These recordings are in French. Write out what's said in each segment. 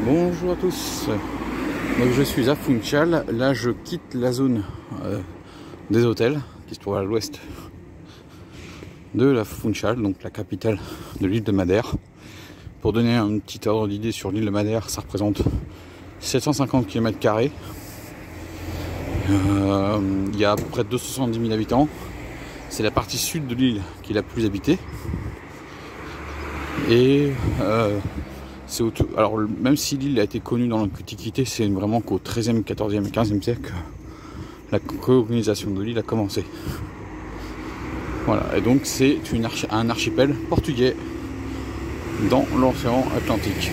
Bonjour à tous, donc je suis à Funchal, là je quitte la zone des hôtels qui se trouve à l'ouest de la Funchal, donc la capitale de l'île de Madère. Pour donner un petit ordre d'idée sur l'île de Madère, ça représente 750 km², il y a à peu près 270 000 habitants, c'est la partie sud de l'île qui est la plus habitée. Et alors même si l'île a été connue dans l'Antiquité, c'est vraiment qu'au XIIIe, XIVe et XVe siècle la colonisation de l'île a commencé. Voilà, et donc c'est un archipel portugais dans l'océan Atlantique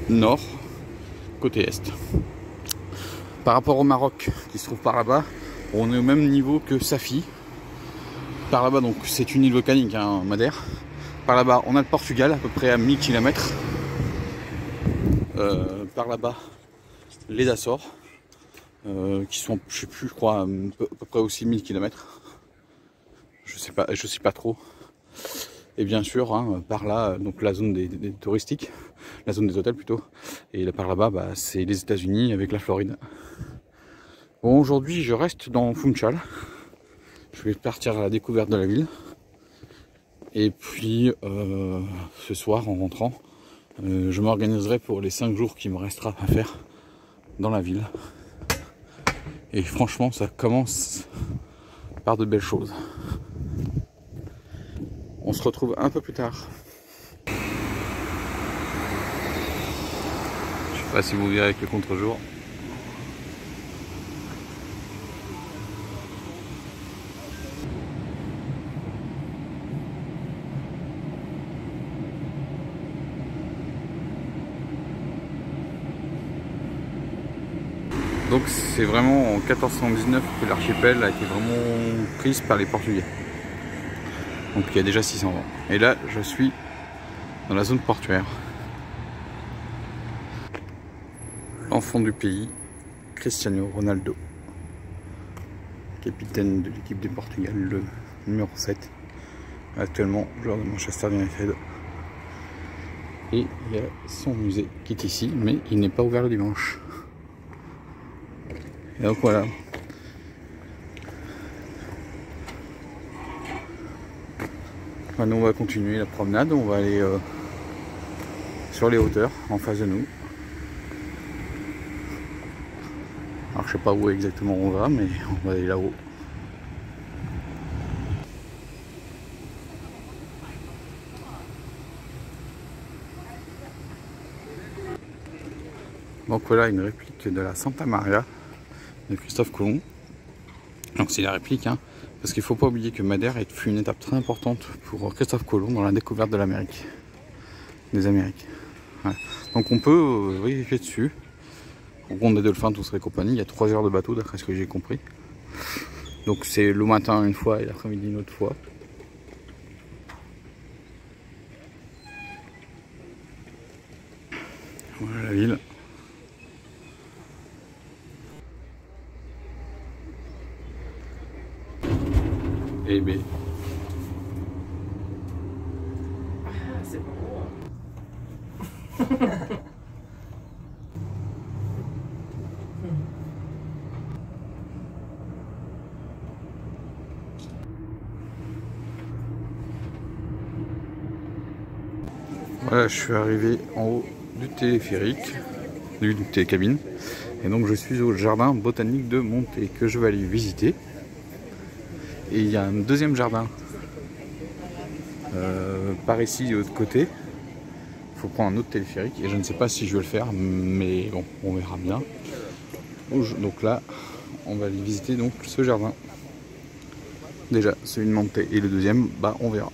nord, côté est. Par rapport au Maroc qui se trouve par là-bas, on est au même niveau que Safi. Par là-bas, donc c'est une île volcanique, hein, Madère. Par là-bas, on a le Portugal, à peu près à 1000 km. Par là-bas, les Açores, qui sont, je sais plus, je crois, à peu près aussi 1000 km. Je sais pas trop. Et bien sûr, hein, par là, donc la zone des touristiques, la zone des hôtels plutôt. Et là, par là-bas, bah, c'est les États-Unis avec la Floride. Bon, aujourd'hui, je reste dans Funchal. Je vais partir à la découverte de la ville. Et puis, ce soir, en rentrant, je m'organiserai pour les 5 jours qu'il me restera à faire dans la ville. Et franchement, ça commence par de belles choses. On se retrouve un peu plus tard. Je sais pas si vous verrez avec le contre-jour. Donc c'est vraiment en 1419 que l'archipel a été vraiment prise par les Portugais. Donc il y a déjà 600 ans. Et là je suis dans la zone portuaire. L'enfant du pays, Cristiano Ronaldo, capitaine de l'équipe du Portugal, le numéro 7, actuellement joueur de Manchester United. Et il y a son musée qui est ici, mais il n'est pas ouvert le dimanche. Et donc voilà. Maintenant on va continuer la promenade, on va aller sur les hauteurs en face de nous. Alors je sais pas où exactement on va, mais on va aller là-haut. Donc voilà une réplique de la Santa Maria de Christophe Colomb. Donc c'est la réplique, hein, parce qu'il ne faut pas oublier que Madère fut une étape très importante pour Christophe Colomb dans la découverte de l'Amérique, des Amériques. Voilà. Donc on peut vérifier dessus. Au compte des dauphins, tout serait compagnie. Il y a 3 heures de bateau d'après ce que j'ai compris. Donc c'est le matin une fois et l'après-midi une autre fois. Voilà la ville. Et B. C'est bon. Voilà, je suis arrivé en haut du téléphérique, du télécabine. Et donc je suis au jardin botanique de Monté que je vais aller visiter. Et il y a un deuxième jardin par ici de l'autre côté. Il faut prendre un autre téléphérique et je ne sais pas si je vais le faire, mais bon, on verra bien. Donc là, on va aller visiter donc ce jardin. Déjà, celui de Monté et le deuxième, bah on verra.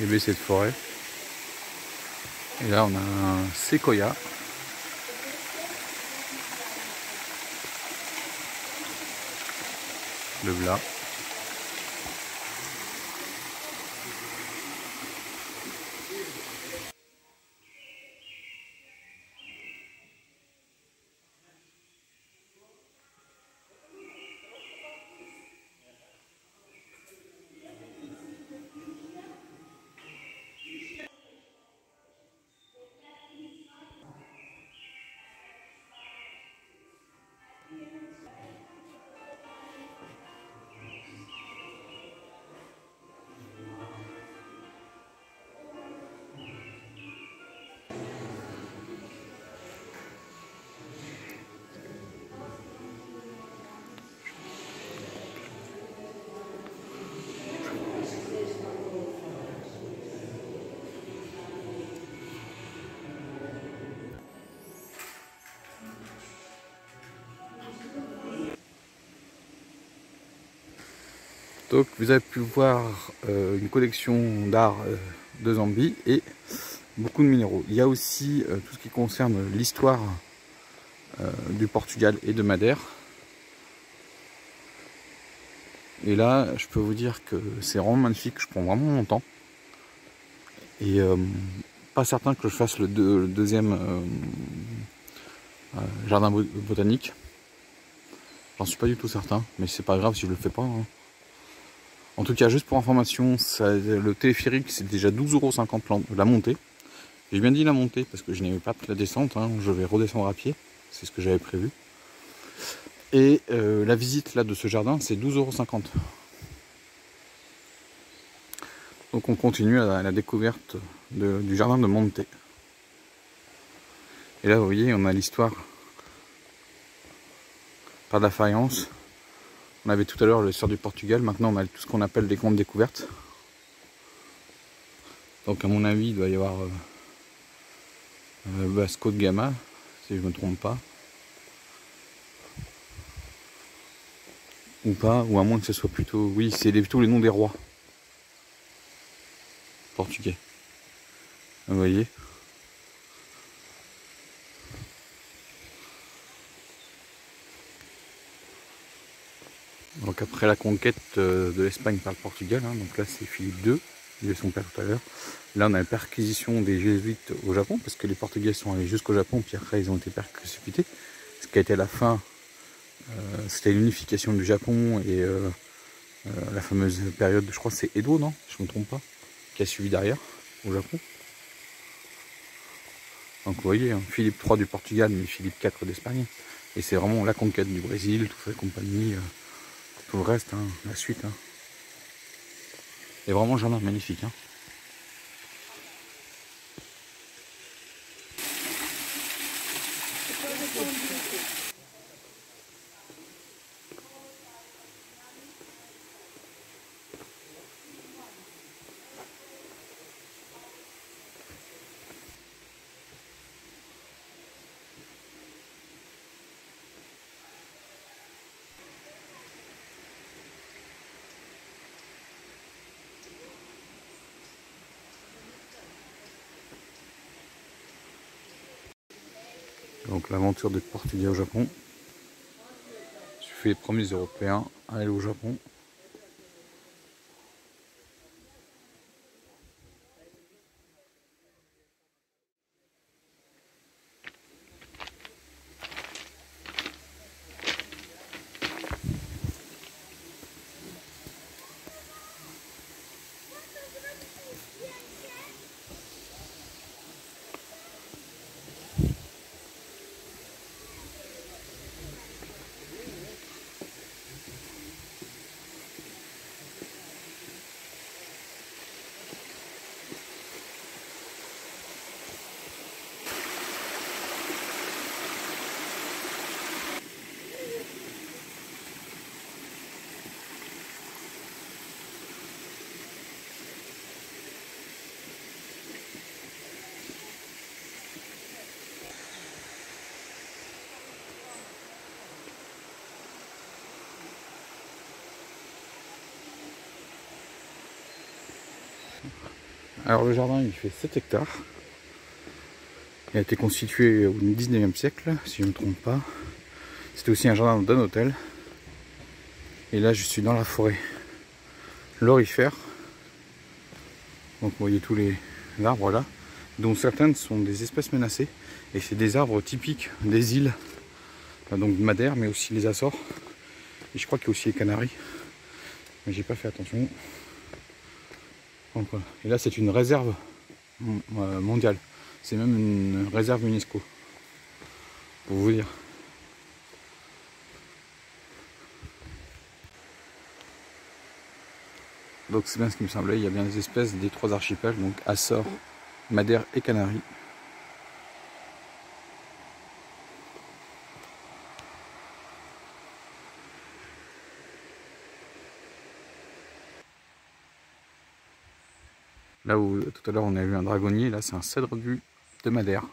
et baissée de forêt. Et là on a un séquoia. Le Blas. Donc vous avez pu voir une collection d'art de Zambie et beaucoup de minéraux. Il y a aussi tout ce qui concerne l'histoire du Portugal et de Madère. Et là, je peux vous dire que c'est vraiment magnifique, je prends vraiment mon temps. Et pas certain que je fasse le deuxième jardin botanique. J'en suis pas du tout certain, mais c'est pas grave si je le fais pas. Hein. En tout cas, juste pour information, le téléphérique c'est déjà 12,50 € la montée. J'ai bien dit la montée parce que je n'avais pas pris la descente, hein. Je vais redescendre à pied, c'est ce que j'avais prévu. Et la visite là de ce jardin c'est 12,50 €. Donc on continue à la découverte du jardin de Monte. Et là vous voyez on a l'histoire par la faïence. On avait tout à l'heure l'histoire du Portugal, maintenant on a tout ce qu'on appelle des grandes découvertes. Donc à mon avis il doit y avoir Vasco de Gama, si je ne me trompe pas. Ou pas, ou à moins que ce soit plutôt... Oui, c'est plutôt les noms des rois portugais. Vous voyez. Donc après la conquête de l'Espagne par le Portugal, hein, donc là c'est Philippe II, il est son père tout à l'heure. Là on a la perquisition des jésuites au Japon, parce que les Portugais sont allés jusqu'au Japon, puis après ils ont été persécutés. Ce qui a été la fin, c'était l'unification du Japon et la fameuse période, je crois que c'est Edo, non? Je ne me trompe pas, qui a suivi derrière au Japon. Donc vous voyez, hein, Philippe III du Portugal, mais Philippe IV d'Espagne. Et c'est vraiment la conquête du Brésil, toute cette compagnie, tout le reste, hein, la suite. Hein. Et vraiment un jardin magnifique. Hein. Donc l'aventure des Portugais au Japon. Je fais les premiers Européens à aller au Japon. Alors le jardin il fait 7 hectares. Il a été constitué au 19e siècle, si je ne me trompe pas. C'était aussi un jardin d'un hôtel. Et là je suis dans la forêt lorifère. Donc vous voyez tous les arbres là, dont certaines sont des espèces menacées. Et c'est des arbres typiques des îles, donc de Madère, mais aussi les Açores. Et je crois qu'il y a aussi les Canaries. Mais j'ai pas fait attention. Donc, voilà. Et là c'est une réserve mondiale. C'est même une réserve UNESCO. Pour vous dire. Donc c'est bien ce qui me semblait, il y a bien des espèces des 3 archipels, donc Açores, Madère et Canaries. Là où tout à l'heure on a vu un dragonnier, là c'est un cèdre de Madère.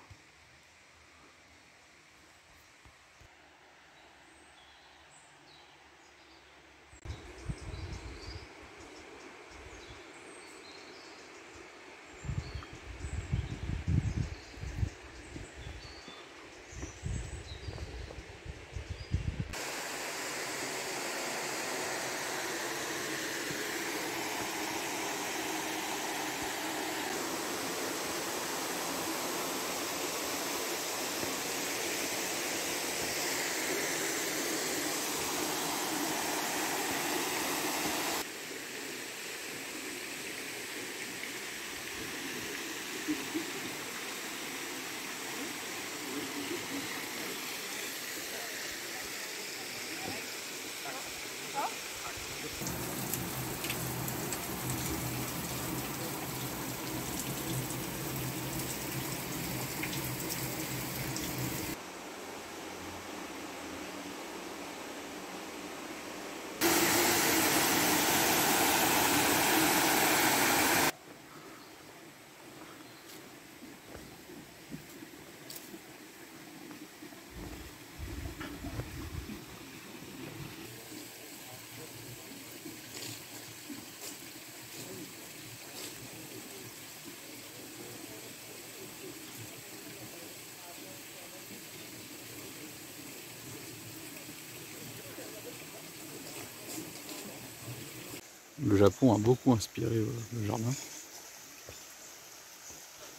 Le Japon a beaucoup inspiré le jardin.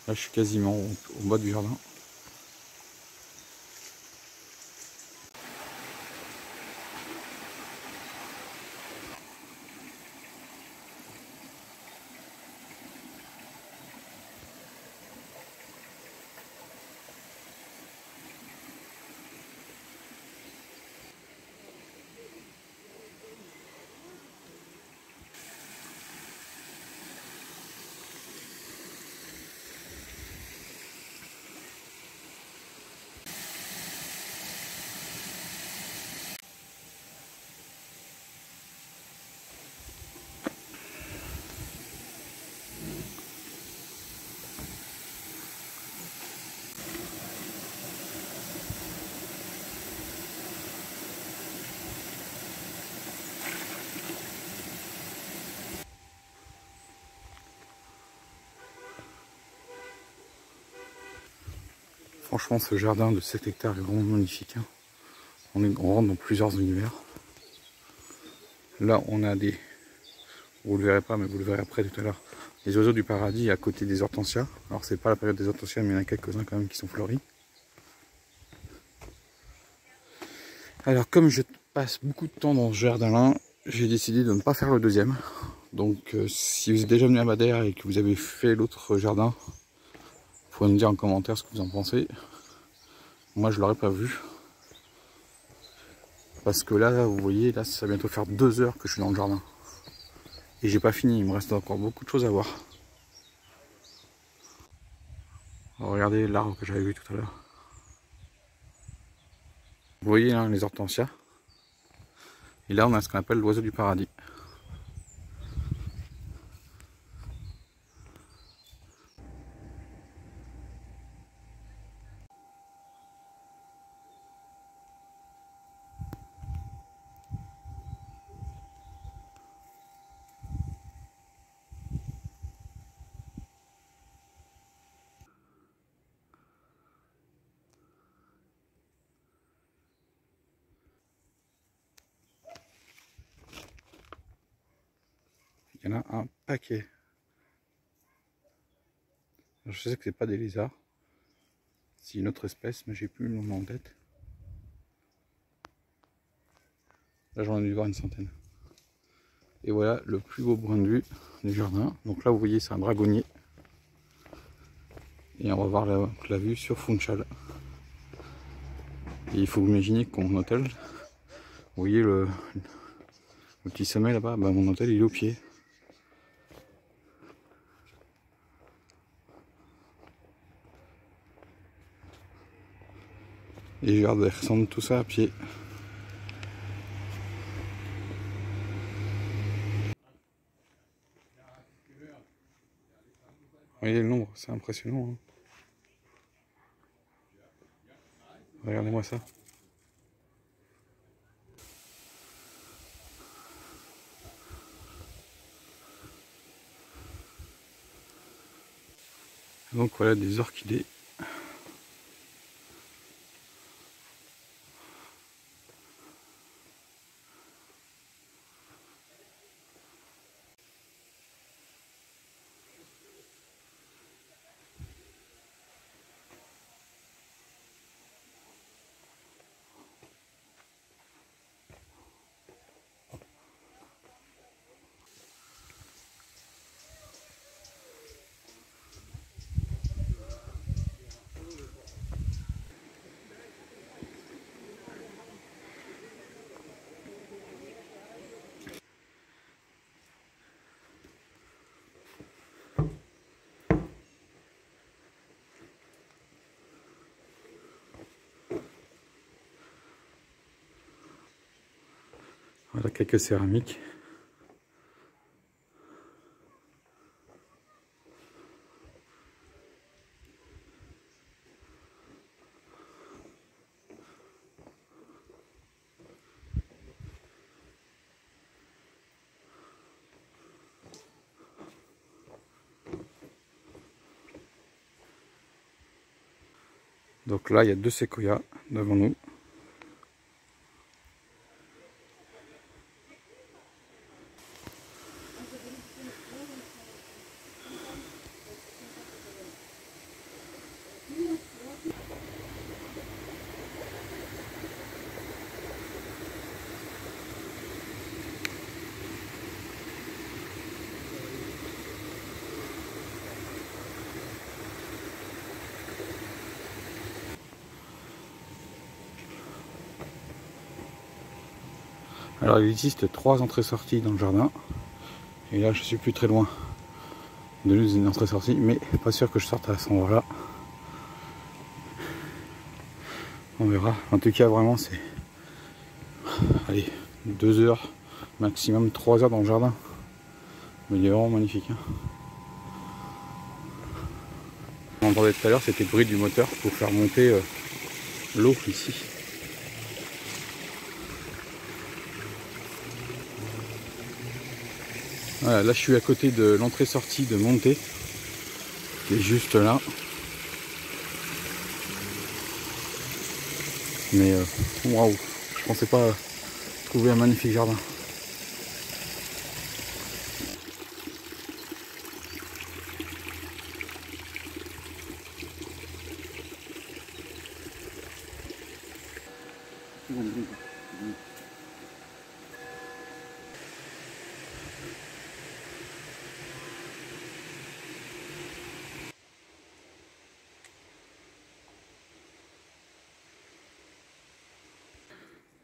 Là je suis quasiment au bas du jardin. Franchement ce jardin de 7 hectares est vraiment magnifique. Hein. On rentre dans plusieurs univers. Là on a des... Vous le verrez pas mais vous le verrez après tout à l'heure. Les oiseaux du paradis à côté des hortensias. Alors c'est pas la période des hortensias mais il y en a quelques-uns quand même qui sont fleuris. Alors comme je passe beaucoup de temps dans ce jardin-là, j'ai décidé de ne pas faire le deuxième. Donc si vous êtes déjà venu à Madère et que vous avez fait l'autre jardin, vous pouvez me dire en commentaire ce que vous en pensez. Moi je l'aurais pas vu. Parce que là, vous voyez, là ça va bientôt faire 2 heures que je suis dans le jardin. Et j'ai pas fini, il me reste encore beaucoup de choses à voir. Alors, regardez l'arbre que j'avais vu tout à l'heure. Vous voyez hein, les hortensias. Et là on a ce qu'on appelle l'oiseau du paradis. qu'il y en a un paquet. Alors, je sais que c'est pas des lézards. C'est une autre espèce, mais j'ai plus le nom en tête. Là j'en ai dû voir une centaine. Et voilà le plus beau point de vue du jardin. Donc là vous voyez c'est un dragonnier. Et on va voir la vue sur Funchal. Et il faut imaginer que mon hôtel, vous voyez le petit sommet là-bas, bah, mon hôtel il est au pied. Et je regarde, ressemble tout ça à pied. Vous voyez le nombre, c'est impressionnant. Hein. Regardez-moi ça. Donc voilà des orchidées. Voilà quelques céramiques. Donc là il y a 2 séquoias devant nous. Alors il existe 3 entrées-sorties dans le jardin. Et là je suis plus très loin de l'une des entrées-sorties, mais pas sûr que je sorte à cet endroit-là. On verra. En tout cas vraiment c'est, allez, 2 heures, maximum 3 heures dans le jardin. Mais il est vraiment magnifique. Hein. On entendait tout à l'heure, c'était le bruit du moteur pour faire monter l'eau ici. Voilà, là je suis à côté de l'entrée-sortie de Monté, qui est juste là. Mais waouh, je pensais pas trouver un magnifique jardin.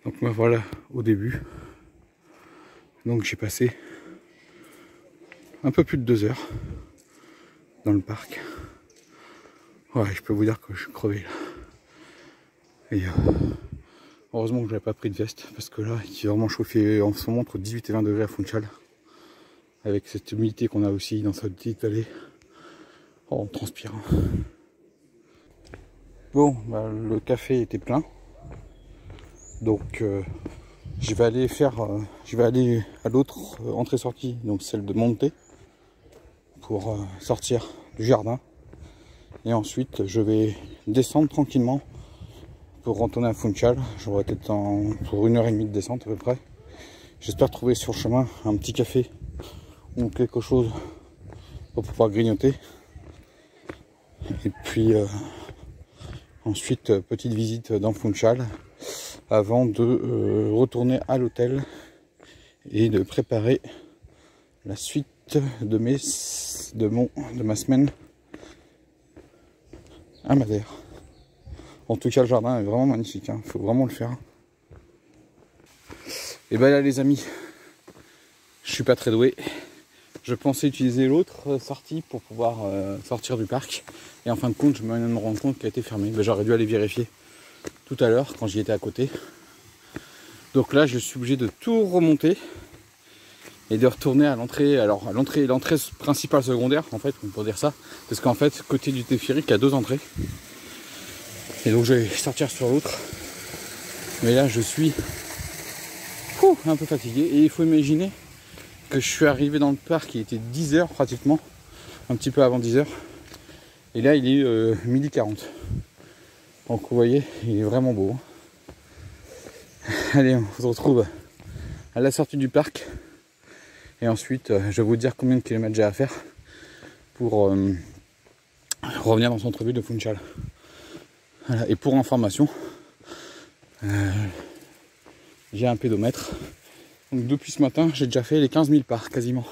Donc me voilà au début. Donc j'ai passé un peu plus de 2 heures dans le parc. Ouais, je peux vous dire que je suis crevé là. Et heureusement que j'avais pas pris de veste parce que là il est vraiment chauffé en ce moment entre 18 et 20 degrés à Funchal. Avec cette humidité qu'on a aussi dans cette petite vallée. Oh, on transpire. Bon, bah, le café était plein. Donc je vais aller à l'autre entrée-sortie, donc celle de Monté, pour sortir du jardin. Et ensuite je vais descendre tranquillement pour retourner à Funchal. J'aurai peut-être pour 1h30 de descente à peu près. J'espère trouver sur le chemin un petit café ou quelque chose pour pouvoir grignoter. Et puis ensuite petite visite dans Funchal avant de retourner à l'hôtel et de préparer la suite de ma semaine à Madère. En tout cas, le jardin est vraiment magnifique, hein. Faut vraiment le faire. Et ben là les amis, je suis pas très doué. Je pensais utiliser l'autre sortie pour pouvoir sortir du parc. Et en fin de compte, je viens de me rendre compte qu'elle a été fermée. Ben, j'aurais dû aller vérifier tout à l'heure quand j'y étais à côté. Donc là, je suis obligé de tout remonter et de retourner à l'entrée. Alors à l'entrée principale secondaire, en fait, on peut dire ça. Parce qu'en fait, côté du téléphérique, il y a 2 entrées. Et donc je vais sortir sur l'autre. Mais là, je suis un peu fatigué. Et il faut imaginer que je suis arrivé dans le parc, il était 10 h pratiquement, un petit peu avant 10 h. Et là, il est 12h40. Donc vous voyez, il est vraiment beau. Allez, on se retrouve à la sortie du parc. Et ensuite, je vais vous dire combien de kilomètres j'ai à faire pour revenir dans le centre-ville de Funchal. Voilà. Et pour information, j'ai un pédomètre. Donc depuis ce matin, j'ai déjà fait les 15 000 pas, quasiment.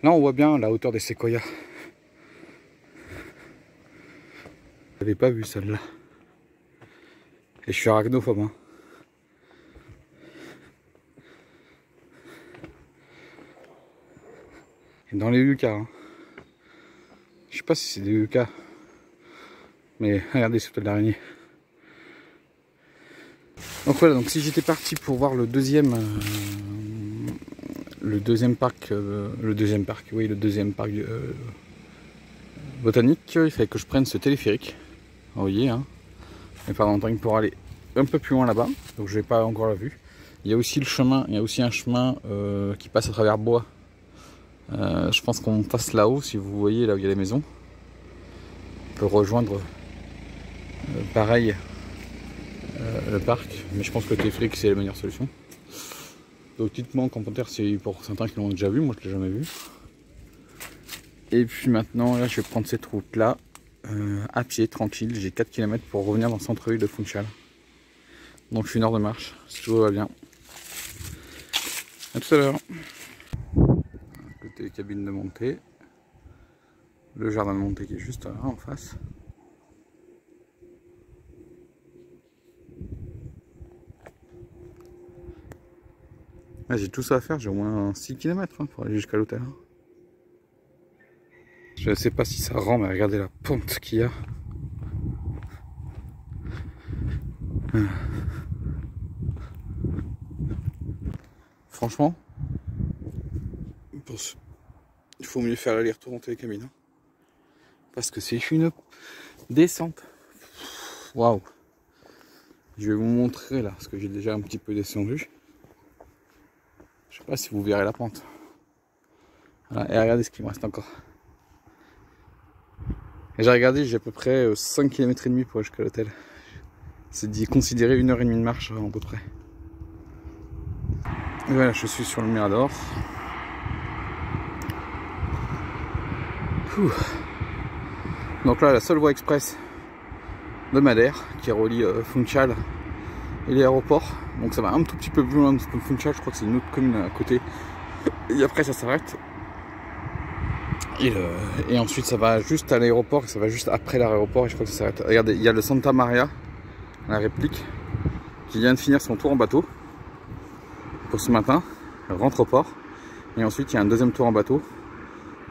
Là, on voit bien la hauteur des séquoias. J'avais pas vu celle-là. Et je suis arachnophobe, hein. Et dans les yuccas, hein. Je sais pas si c'est des yuccas. Mais regardez, c'est peut-être l'araignée. Donc voilà, donc si j'étais parti pour voir le deuxième parc botanique, il fallait que je prenne ce téléphérique. Vous voyez, hein. Mais pas longtemps pour aller un peu plus loin là-bas, donc je n'ai pas encore la vue. Il y a aussi le chemin, il y a aussi un chemin qui passe à travers bois. Je pense qu'on passe là-haut, si vous voyez là où il y a les maisons. On peut rejoindre pareil le parc, mais je pense que le téléphérique c'est la meilleure solution. Donc dites-moi en commentaire si pour certains qui l'ont déjà vu, moi je l'ai jamais vu. Et puis maintenant là je vais prendre cette route là à pied tranquille, j'ai 4 km pour revenir dans le centre-ville de Funchal. Donc je suis 1 heure de marche, si tout va bien. A tout à l'heure. Côté cabine de montée, le jardin de montée qui est juste là en face. Ah, j'ai tout ça à faire, j'ai au moins 6 km hein, pour aller jusqu'à l'hôtel. Je ne sais pas si ça rend, mais regardez la pente qu'il y a. Franchement, il faut mieux faire l'aller-retour en télécabine. Hein, parce que c'est une descente. Waouh! Je vais vous montrer là, parce que j'ai déjà un petit peu descendu. Je sais pas si vous verrez la pente. Voilà, et regardez ce qu'il me reste encore. Et j'ai regardé, j'ai à peu près 5 km et demi pour aller jusqu'à l'hôtel. C'est considéré 1 heure et demie de marche à peu près. Et voilà, je suis sur le Mirador. Donc là, la seule voie express de Madère qui relie Funchal et l'aéroport. Donc ça va un tout petit peu plus loin que Funchal, je crois que c'est une autre commune à côté. Et après ça s'arrête. Et ensuite ça va juste à l'aéroport, ça va juste après l'aéroport et je crois que ça s'arrête. Regardez, il y a le Santa Maria, la réplique, qui vient de finir son tour en bateau pour ce matin. Elle rentre au port. Et ensuite il y a un deuxième tour en bateau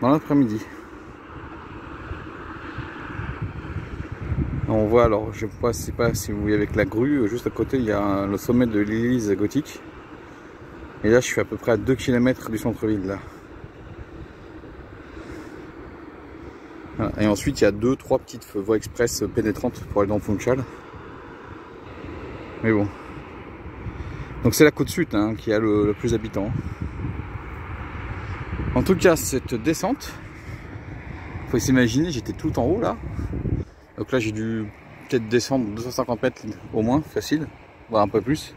dans l'après-midi. On voit, alors je ne sais pas si vous voyez avec la grue, juste à côté il y a le sommet de l'église gothique. Et là je suis à peu près à 2 km du centre-ville là. Voilà. Et ensuite il y a 2-3 petites voies express pénétrantes pour aller dans Funchal. Mais bon. Donc c'est la côte sud hein, qui a le plus d'habitants. En tout cas cette descente, faut s'imaginer, j'étais tout en haut là. Donc là j'ai dû peut-être descendre 250 mètres au moins, facile, voire un peu plus.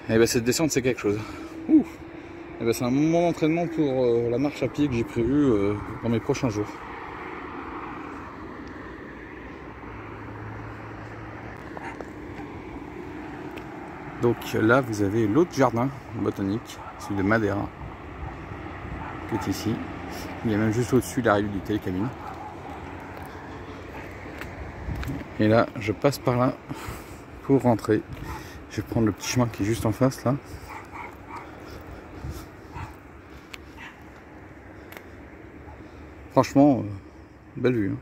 Et bien cette descente c'est quelque chose. Ouh. Et ben, c'est un moment d'entraînement pour la marche à pied que j'ai prévu dans mes prochains jours. Donc là, vous avez l'autre jardin botanique, celui de Madeira, qui est ici. Il y a même juste au-dessus la rue du télécabine. Et là, je passe par là pour rentrer. Je vais prendre le petit chemin qui est juste en face là. Franchement, belle vue. Hein.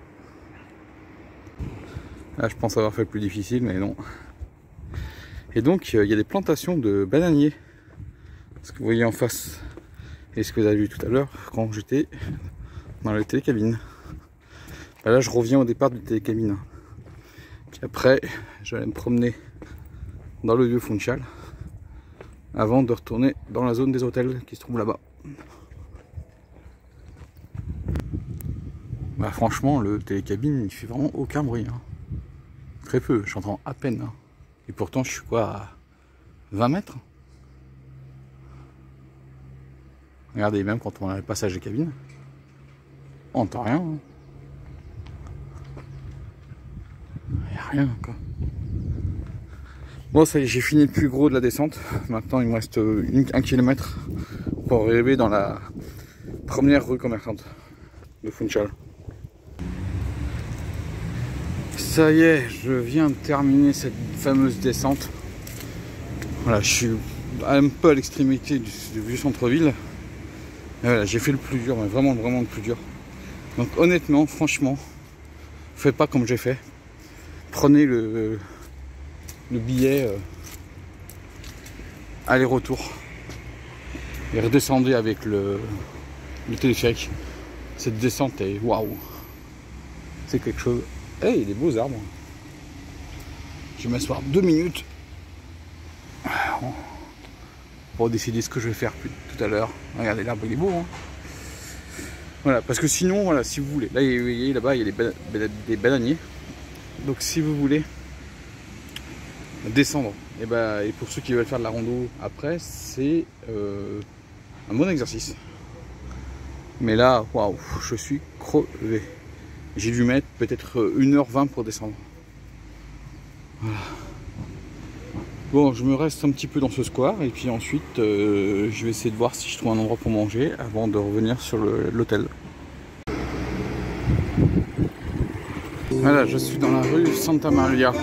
Là, je pense avoir fait plus difficile, mais non. Et donc, il y a des plantations de bananiers. Ce que vous voyez en face, et ce que vous avez vu tout à l'heure quand j'étais dans la télécabine. Là, je reviens au départ du télécabine. Puis après, je vais me promener dans le vieux Funchal avant de retourner dans la zone des hôtels qui se trouve là-bas. Bah, franchement, le télécabine, il fait vraiment aucun bruit. Hein. Très peu, j'entends à peine. Hein. Et pourtant, je suis quoi, à 20 mètres? Regardez, même quand on a le passage des cabines, on n'entend rien. Hein. Il n'y a rien, quoi. Bon, ça y est, j'ai fini le plus gros de la descente. Maintenant, il me reste 1 kilomètre pour arriver dans la première rue commerçante de Funchal. Ça y est, je viens de terminer cette fameuse descente. Voilà, je suis un peu à l'extrémité du vieux centre-ville. Voilà, j'ai fait le plus dur, mais vraiment le plus dur. Donc honnêtement, franchement, faites pas comme j'ai fait. Prenez le billet aller-retour et redescendez avec le téléphérique. Cette descente est waouh, c'est quelque chose. Hey, il y a des beaux arbres. Je vais m'asseoir 2 minutes pour décider ce que je vais faire tout à l'heure. Regardez, l'arbre il est beau. Hein. Voilà, parce que sinon, voilà, si vous voulez, là, là-bas, il y a des bananiers. Donc, si vous voulez descendre, et pour ceux qui veulent faire de la rando après, c'est un bon exercice. Mais là, waouh, je suis crevé. J'ai dû mettre peut-être 1h20 pour descendre. Voilà. Bon, je me reste un petit peu dans ce square et puis ensuite je vais essayer de voir si je trouve un endroit pour manger avant de revenir sur l'hôtel. Voilà, je suis dans la rue Santa Maria.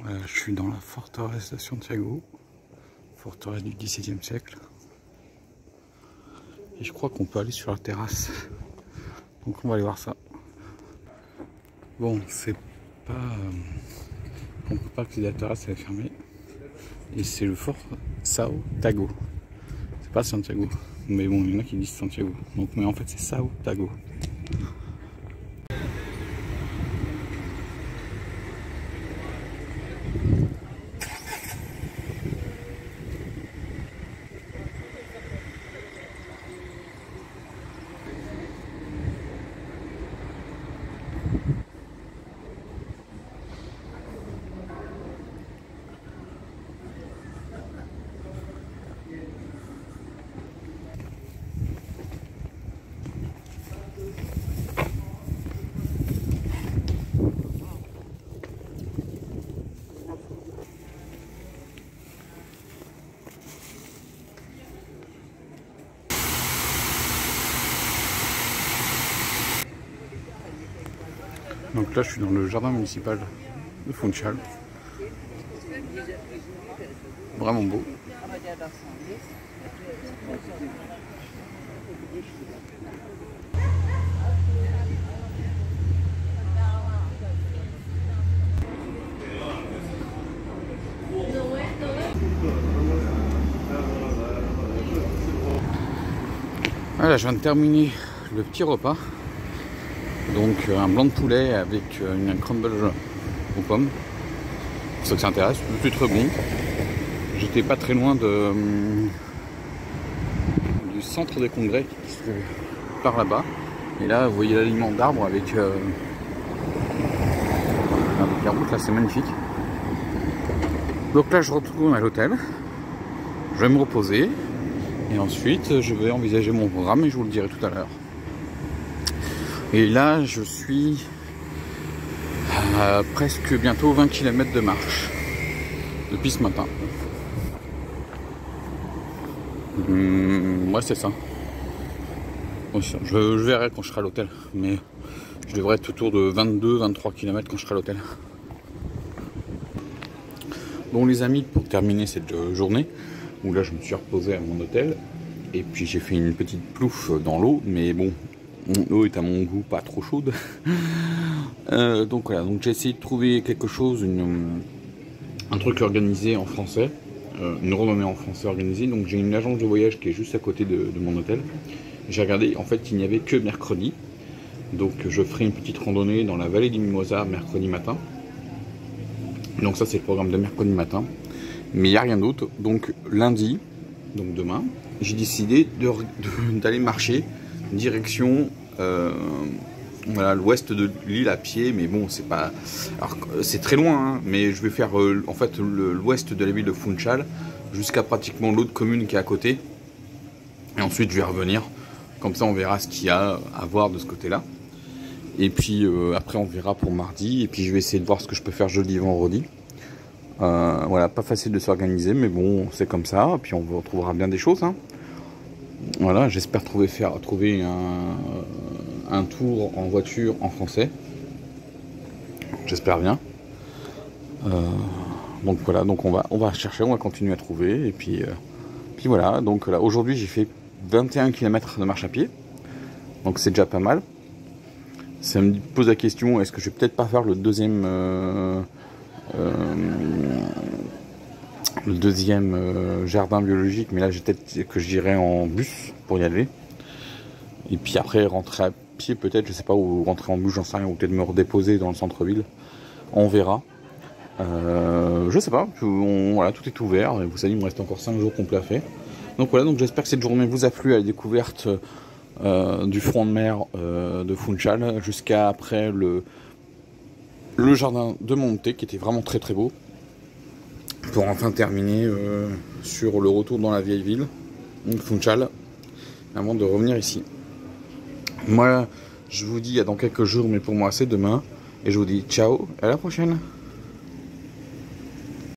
Voilà, je suis dans la forteresse de Santiago, forteresse du XVIIe siècle. Et je crois qu'on peut aller sur la terrasse. Donc on va aller voir ça. Bon, c'est pas... on peut pas accéder à la terrasse, elle est fermée. Et c'est le fort Sao Tago. C'est pas Santiago. Mais bon, il y en a qui disent Santiago. Donc, mais en fait, c'est Sao Tago. Donc là, je suis dans le jardin municipal de Funchal. Vraiment beau. Voilà, je viens de terminer le petit repas. Donc un blanc de poulet avec une crumble aux pommes. ceux que ça intéresse, c'était très bon. J'étais pas très loin de, du centre des congrès qui se fait par là-bas. Et là, vous voyez l'alignement d'arbres avec la route, là c'est magnifique. Donc là je retourne à l'hôtel, je vais me reposer et ensuite je vais envisager mon programme et je vous le dirai tout à l'heure. Et là je suis à presque bientôt 20 km de marche depuis ce matin. Ouais, c'est ça. Je verrai quand je serai à l'hôtel, mais je devrais être autour de 22-23 km quand je serai à l'hôtel. Bon les amis, pour terminer cette journée, où là je me suis reposé à mon hôtel, et puis j'ai fait une petite plouffe dans l'eau, mais bon, l'eau est à mon goût pas trop chaude. Donc voilà, donc j'ai essayé de trouver quelque chose, un truc organisé en français, une randonnée en français organisée. Donc j'ai une agence de voyage qui est juste à côté de mon hôtel. J'ai regardé, en fait il n'y avait que mercredi, donc je ferai une petite randonnée dans la vallée du Mimosa mercredi matin. Donc ça c'est le programme de mercredi matin, mais il n'y a rien d'autre. Donc lundi, donc demain, j'ai décidé d'aller marcher direction voilà, l'ouest de l'île à pied, mais bon c'est pas, c'est très loin, hein, mais je vais faire en fait l'ouest de la ville de Funchal jusqu'à pratiquement l'autre commune qui est à côté, et ensuite je vais revenir. Comme ça on verra ce qu'il y a à voir de ce côté là. Et puis après on verra pour mardi. Et puis je vais essayer de voir ce que je peux faire jeudi, vendredi. Voilà, pas facile de s'organiser, mais bon, c'est comme ça. Et puis on retrouvera bien des choses. Hein. Voilà, j'espère trouver un tour en voiture en français. J'espère bien. Donc voilà, donc on va chercher, on va continuer à trouver. Et puis voilà, donc là aujourd'hui j'ai fait 21 km de marche à pied. Donc c'est déjà pas mal. Ça me pose la question, est-ce que je vais peut-être pas faire le deuxième jardin biologique, mais là j'ai peut-être que j'irai en bus pour y aller. Et puis après rentrer à pied peut-être, je sais pas, ou rentrer en bus, j'en sais rien, ou peut-être me redéposer dans le centre-ville. On verra. Je sais pas, voilà, tout est ouvert, et vous savez, il me reste encore 5 jours complets à faire. Donc voilà, donc j'espère que cette journée vous a plu à la découverte du front de mer de Funchal jusqu'à après le jardin de Monté qui était vraiment très très beau, pour enfin terminer sur le retour dans la vieille ville de Funchal avant de revenir ici. Moi je vous dis à dans quelques jours, mais pour moi c'est demain, et je vous dis ciao, à la prochaine.